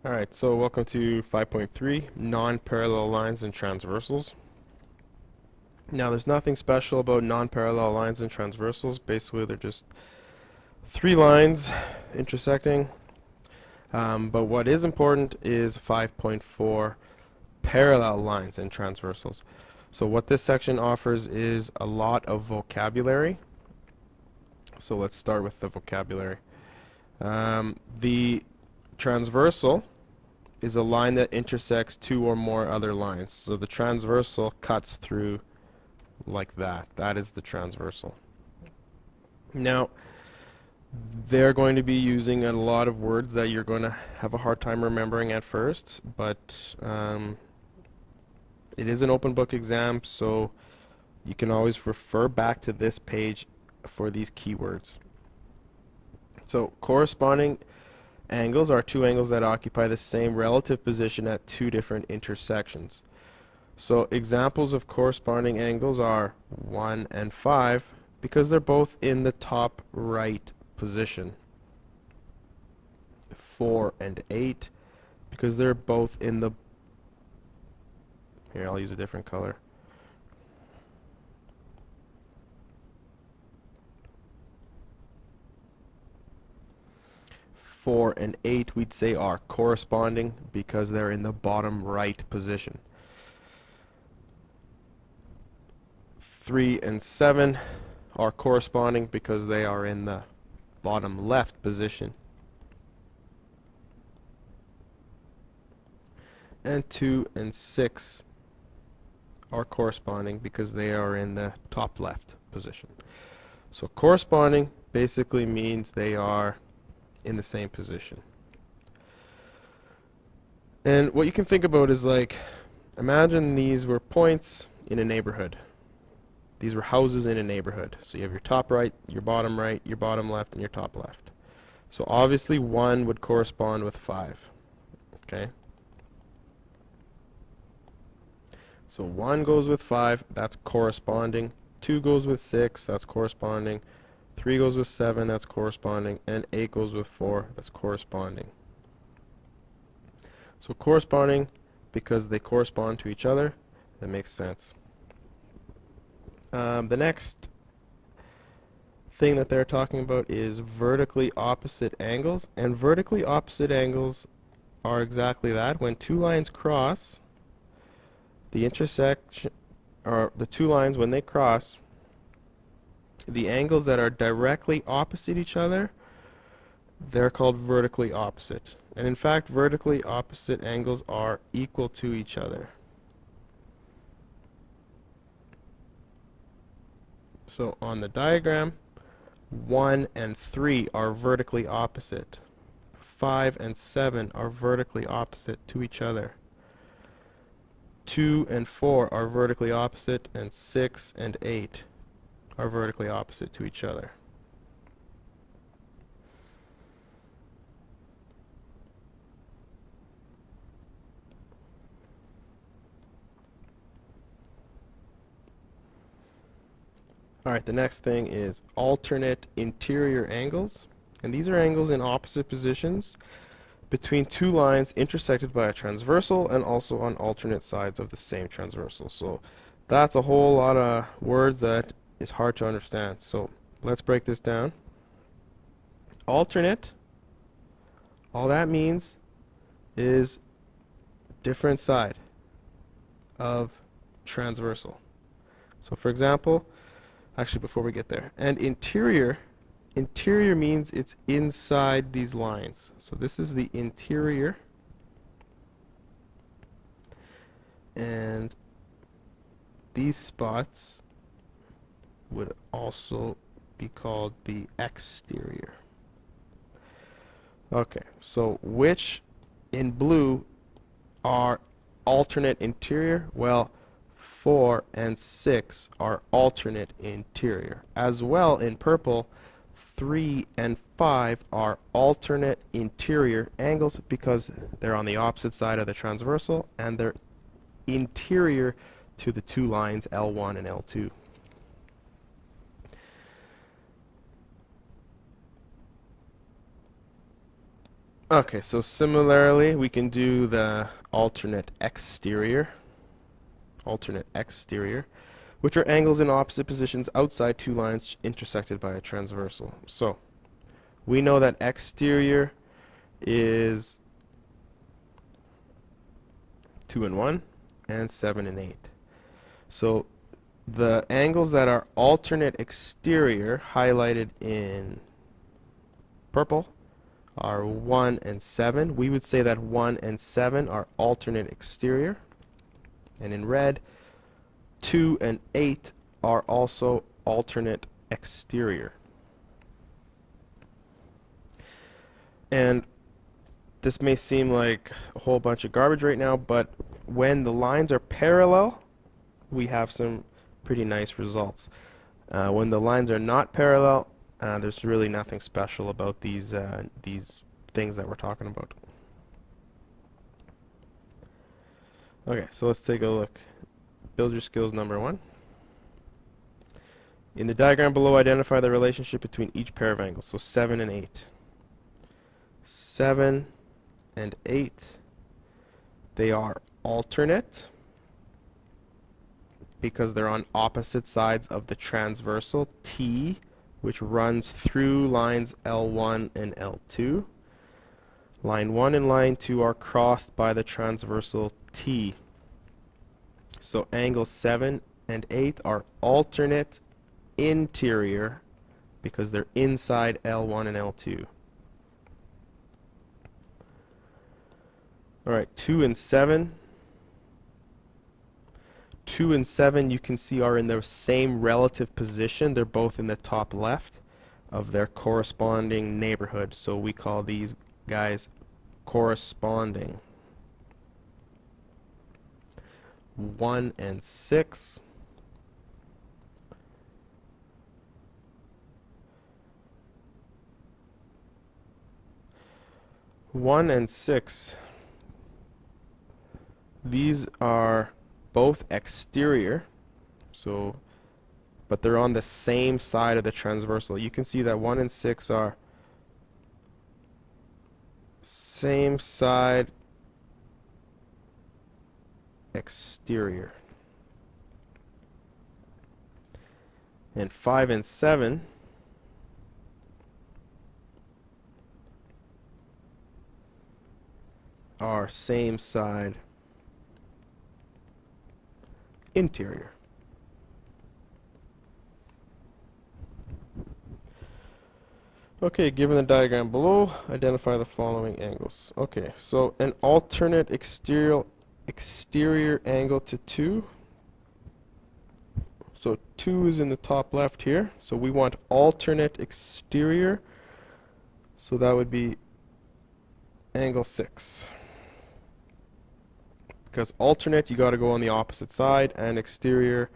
Alright, so welcome to 5.3, non-parallel lines and transversals. Now there's nothing special about non-parallel lines and transversals. Basically they're just three lines intersecting. But what is important is 5.4, parallel lines and transversals. So what this section offers is a lot of vocabulary. So let's start with the vocabulary. The transversal is a line that intersects two or more other lines. So the transversal cuts through like that. That is the transversal. Now, they're going to be using a lot of words that you're going to have a hard time remembering at first, but it is an open book exam, so you can always refer back to this page for these keywords. So corresponding angles are two angles that occupy the same relative position at two different intersections. So examples of corresponding angles are 1 and 5 because they're both in the top right position. 4 and 8 because they're both in the, here I'll use a different color. Four and 8 we'd say are corresponding because they're in the bottom right position. 3 and 7 are corresponding because they are in the bottom left position. And 2 and 6 are corresponding because they are in the top left position. So corresponding basically means they are in the same position. And what you can think about is like, imagine these were points in a neighborhood. These were houses in a neighborhood. So you have your top right, your bottom left, and your top left. So obviously 1 would correspond with 5. Okay? So 1 goes with 5, that's corresponding. 2 goes with 6, that's corresponding. 3 goes with 7, that's corresponding. And 8 goes with 4, that's corresponding. So corresponding because they correspond to each other, that makes sense. The next thing that they're talking about is vertically opposite angles. And vertically opposite angles are exactly that. When two lines cross, the intersection, or the two lines, when they cross, the angles that are directly opposite each other, they're called vertically opposite. And in fact, vertically opposite angles are equal to each other. So on the diagram, 1 and 3 are vertically opposite. 5 and 7 are vertically opposite to each other. 2 and 4 are vertically opposite, and 6 and 8 are vertically opposite to each other. Alright, the next thing is alternate interior angles. And these are angles in opposite positions between two lines intersected by a transversal and also on alternate sides of the same transversal. So that's a whole lot of words that is hard to understand. So let's break this down. Alternate, all that means is different side of transversal. So for example, actually before we get there, and interior means it's inside these lines. So this is the interior, and these spots would also be called the exterior. Okay, so which in blue are alternate interior? Well, 4 and 6 are alternate interior. As well, in purple, 3 and 5 are alternate interior angles because they're on the opposite side of the transversal and they're interior to the two lines L1 and L2. Okay, so similarly, we can do the alternate exterior, which are angles in opposite positions outside two lines intersected by a transversal. So we know that exterior is 2 and 1 and 7 and 8. So the angles that are alternate exterior, highlighted in purple, are 1 and 7. We would say that 1 and 7 are alternate exterior. And in red, 2 and 8 are also alternate exterior. And this may seem like a whole bunch of garbage right now, but when the lines are parallel, we have some pretty nice results. When the lines are not parallel, there's really nothing special about these things that we're talking about. Okay, so let's take a look. Build your skills number 1. In the diagram below, identify the relationship between each pair of angles. So 7 and 8. 7 and 8, they are alternate because they're on opposite sides of the transversal T, which runs through lines L1 and L2. Line 1 and line 2 are crossed by the transversal T. So angles 7 and 8 are alternate interior because they're inside L1 and L2. Alright, 2 and 7. 2 and 7 you can see are in the same relative position. They're both in the top left of their corresponding neighborhood. So we call these guys corresponding. 1 and 6. 1 and 6. These are both exterior, but they're on the same side of the transversal. You can see that 1 and 6 are same side exterior. And 5 and 7 are same side interior. Okay, given the diagram below, identify the following angles. Okay, so an alternate exterior angle to 2. So 2 is in the top left here. So we want alternate exterior. So that would be angle 6. Because alternate, you got to go on the opposite side, and exterior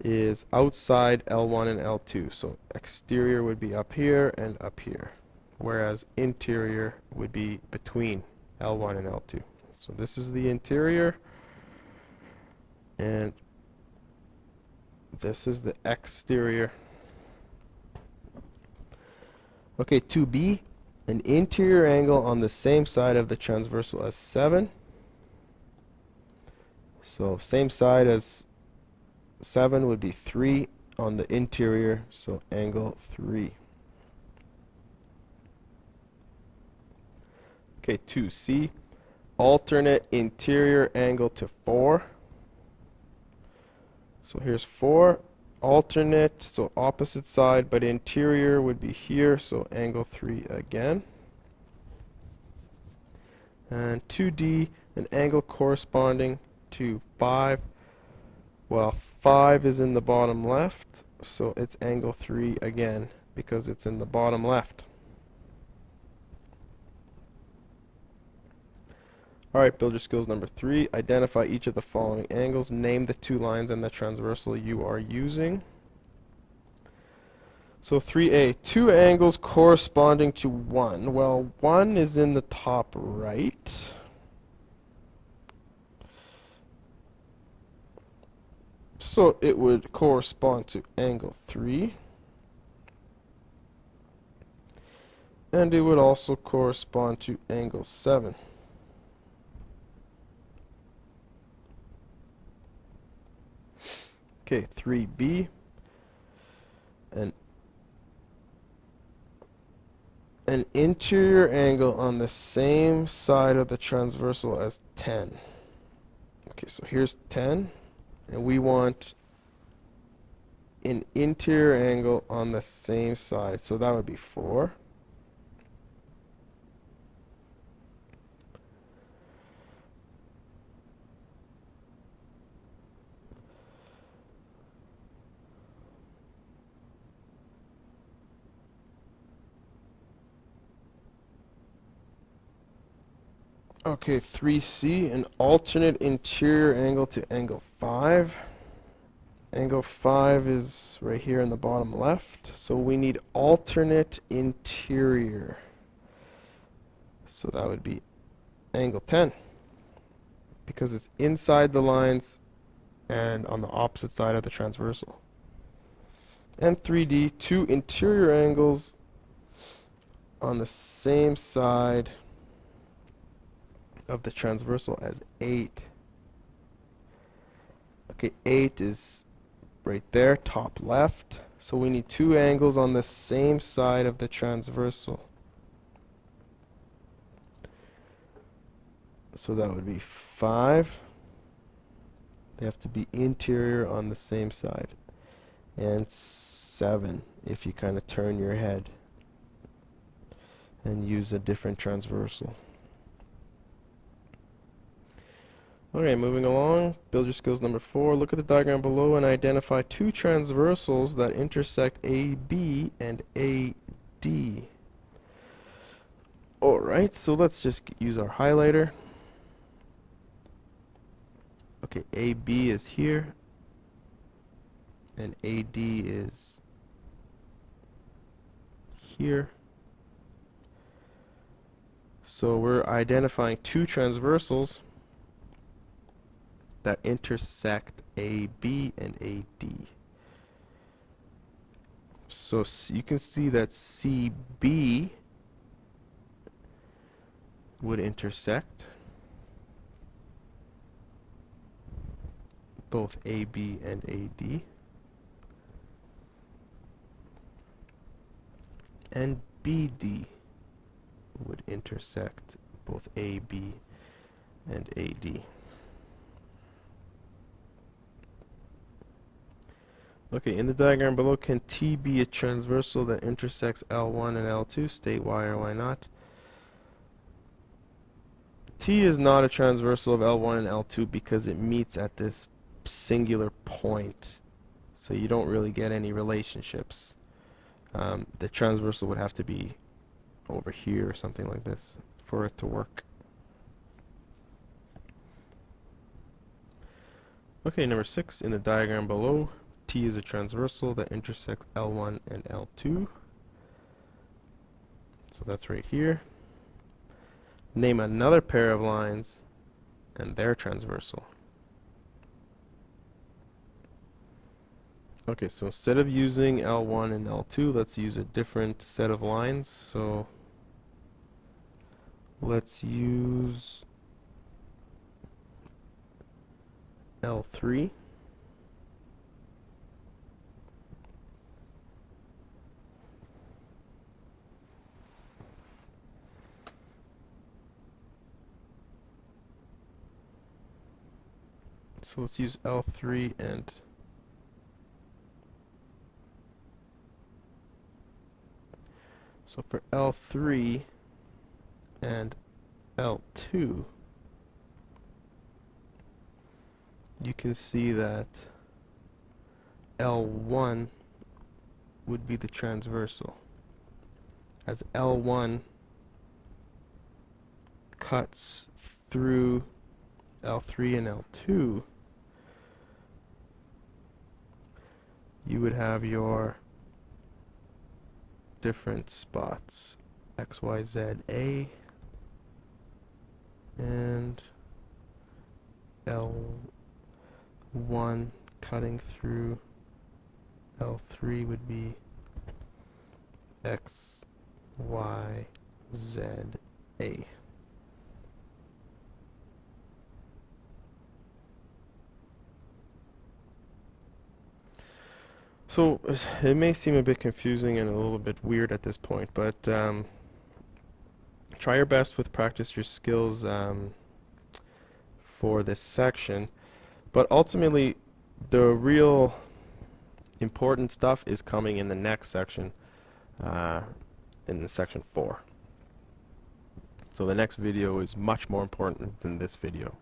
is outside L1 and L2. So exterior would be up here and up here, whereas interior would be between L1 and L2. So this is the interior, and this is the exterior. Okay, 2B, an interior angle on the same side of the transversal as 7. So same side as 7 would be 3 on the interior, so angle 3. Okay, 2C, alternate interior angle to 4. So here's 4, alternate, so opposite side, but interior would be here, so angle 3 again. And 2D, an angle corresponding to 5. Well, 5 is in the bottom left, so it's angle 3 again, because it's in the bottom left. Alright, build your skills number 3. Identify each of the following angles. Name the two lines and the transversal you are using. So 3A, two angles corresponding to 1. Well, 1 is in the top right. So it would correspond to angle 3. and it would also correspond to angle 7. Okay, 3B, and an interior angle on the same side of the transversal as 10. Okay, so here's 10, and we want an interior angle on the same side, so that would be 4. Okay, 3C, an alternate interior angle to angle 5. Angle 5 is right here in the bottom left, so we need alternate interior. So that would be angle 10, because it's inside the lines and on the opposite side of the transversal. And 3D, two interior angles on the same side of the transversal as 8. Okay, 8 is right there, top left. So we need two angles on the same side of the transversal. So that would be 5. They have to be interior on the same side. And 7 if you kind of turn your head and use a different transversal. Okay, moving along, build your skills number 4. Look at the diagram below and identify two transversals that intersect AB and AD. Alright, so let's just use our highlighter. Okay, AB is here, and AD is here. So we're identifying two transversals that intersect AB and AD. So you can see that CB would intersect both AB and AD. And BD would intersect both AB and AD. Okay, in the diagram below, can T be a transversal that intersects L1 and L2? State why or why not. T is not a transversal of L1 and L2 because it meets at this singular point. So you don't really get any relationships. The transversal would have to be over here or something like this for it to work. Okay, number 6, in the diagram below, T is a transversal that intersects L1 and L2. So that's right here. Name another pair of lines and their transversal. Okay, so instead of using L1 and L2, let's use a different set of lines. So let's use L3. So let's use L3 and so for L3 and L2, you can see that L1 would be the transversal, as L1 cuts through L3 and L2. You would have your different spots, X, Y, Z, A, and L1 cutting through L3 would be X, Y, Z, A. So it may seem a bit confusing and a little bit weird at this point, but try your best with practice your skills for this section. But ultimately, the real important stuff is coming in the next section, uh, in the section 4. So the next video is much more important than this video.